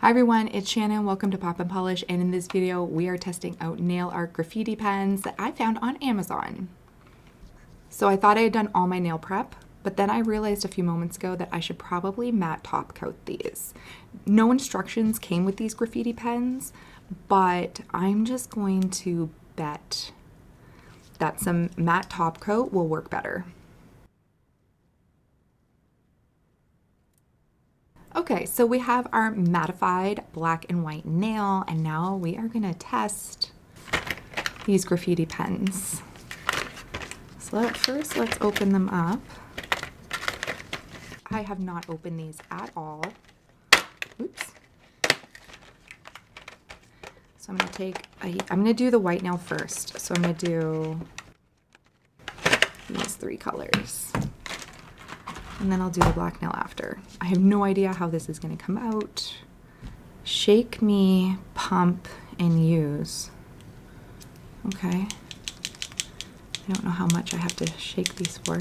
Hi everyone, it's Shannon. Welcome to Pop and Polish, and in this video we are testing out nail art graffiti pens that I found on Amazon. So I thought I had done all my nail prep, but then I realized a few moments ago that I should probably matte top coat these. No instructions came with these graffiti pens, but I'm just going to bet that some matte top coat will work better. Okay, so we have our mattified black and white nail, and now we are gonna test these graffiti pens. So first, let's open them up. I have not opened these at all. Oops. So I'm gonna do the white nail first. So I'm gonna do these three colors. And then I'll do the black nail after. I have no idea how this is gonna come out. Shake, me, pump, and use. Okay. I don't know how much I have to shake these for.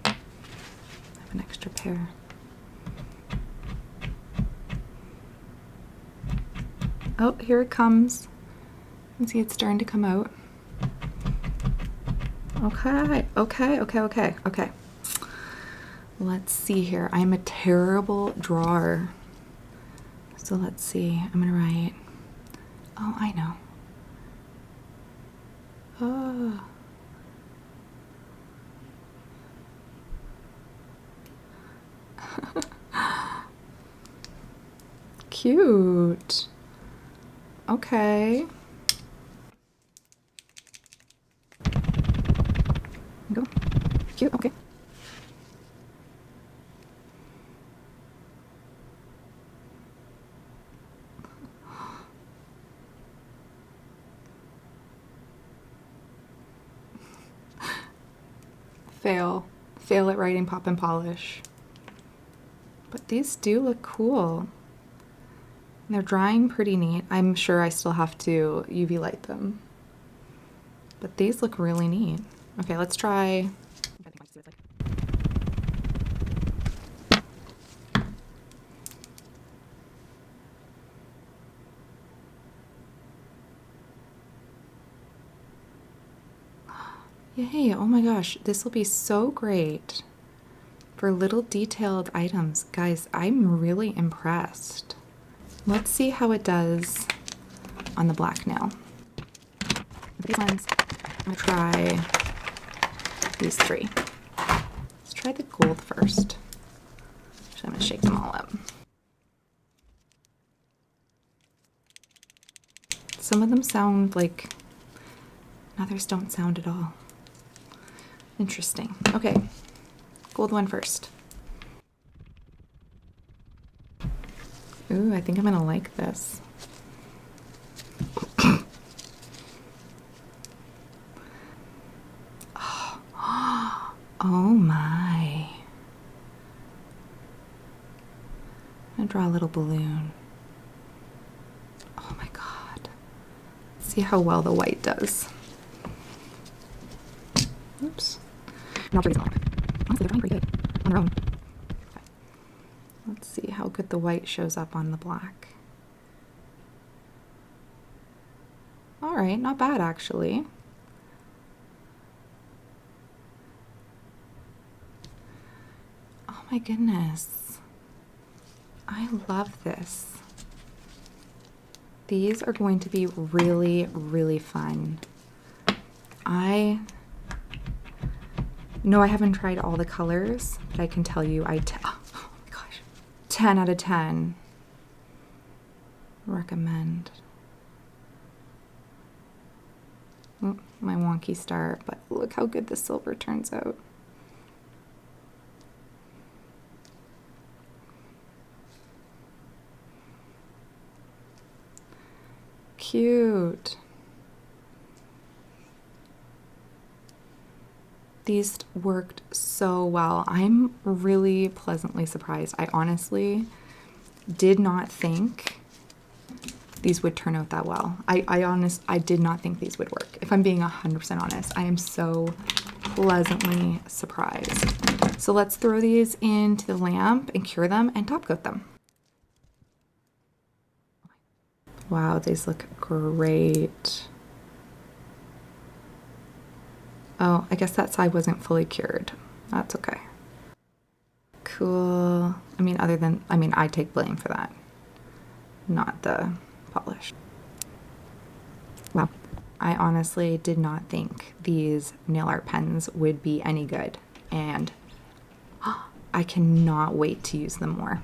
I have an extra pair. Oh, here it comes. You can see it's starting to come out. Okay. Let's see here. I'm a terrible drawer. So let's see. I'm gonna write. Oh, I know. Oh. Cute. Okay. Go. Cute, okay. Fail at writing pop and polish. But these do look cool. They're drying pretty neat. I'm sure I still have to UV light them. But these look really neat. Okay, let's try. Yay, oh my gosh, this will be so great for little detailed items. Guys, I'm really impressed. Let's see how it does on the black nail. These ones, I'm gonna try these three. Let's try the gold first. So I'm gonna shake them all up. Some of them sound like, others don't sound at all. Interesting. Okay, gold one first. Ooh, I think I'm gonna like this. Oh my. I'm gonna draw a little balloon. Oh my God. Let's see how well the white does. Oops. Not sure these all. Honestly, they're drawing pretty good on their own. Okay. Let's see how good the white shows up on the black. All right, not bad actually. Oh my goodness. I love this. These are going to be really, really fun. No, I haven't tried all the colors, but I can tell you oh my gosh, 10 out of 10. Recommend. Oh, my wonky start, but look how good the silver turns out. Cute. These worked so well. I'm really pleasantly surprised. I honestly did not think these would turn out that well. I did not think these would work. If I'm being 100% honest, I am so pleasantly surprised. So let's throw these into the lamp and cure them and top coat them. Wow, these look great. Oh, I guess that side wasn't fully cured. That's okay. Cool. I mean, I take blame for that, not the polish. Wow. I honestly did not think these nail art pens would be any good, and I cannot wait to use them more.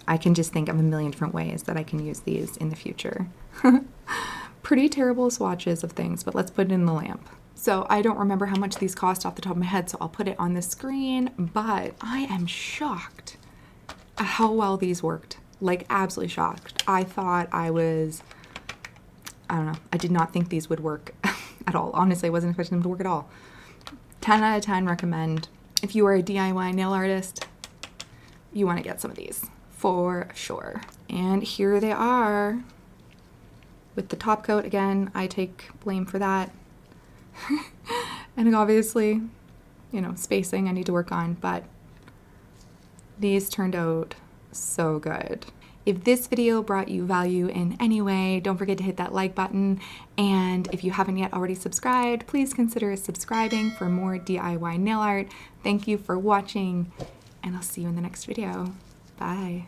I can just think of a million different ways that I can use these in the future. Pretty terrible swatches of things, but let's put it in the lamp. So I don't remember how much these cost off the top of my head, so I'll put it on the screen, but I am shocked at how well these worked. Like, absolutely shocked. I thought I don't know, I did not think these would work at all. Honestly, I wasn't expecting them to work at all. 10 out of 10 recommend. If you are a DIY nail artist, you want to get some of these for sure. And here they are with the top coat. Again, I take blame for that. And obviously, you know, spacing I need to work on, but these turned out so good. If this video brought you value in any way, don't forget to hit that like button. And if you haven't yet already subscribed, please consider subscribing for more DIY nail art. Thank you for watching, and I'll see you in the next video. Bye.